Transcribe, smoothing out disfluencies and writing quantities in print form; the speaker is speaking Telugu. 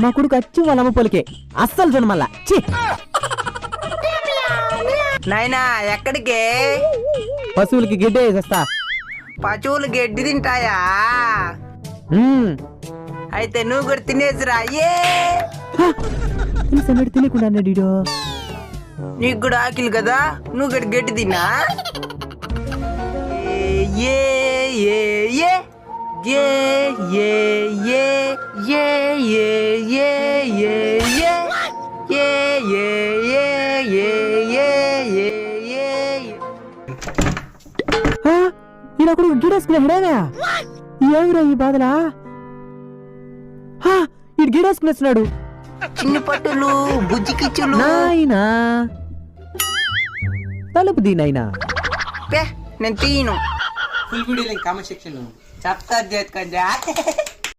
మా కొడుకు అచ్చి వాళ్ళ అమ్మ పొలికే అస్సలు చూడు మళ్ళా. నాయనా ఎక్కడికే? పశువులకి గిడ్డ వేసేస్తా. పశువులు గడ్డి తింటాయా? అయితే నువ్వు కూడా తినేసిరా. తెలియకుండా అన్నాడు. నీకు కూడా ఆకిలి కదా, నువ్వు కూడా గడ్డి తిన్నా. ఏ ఏ ఏ ఏ ఏ ఏ ఏ ఏ ఏ ఏ ఏ ఈయనప్పుడు గిడేసుకున్నాడా? ఏమిరా ఈ బాధలా? ఇటు గిడేసుకునేస్తున్నాడు. చిన్న పట్టులు బుజ్జికిచ్చులు. నాయనా తలుపు దీనైనా నేను తీను. Full video link comment section లో చెప్తా.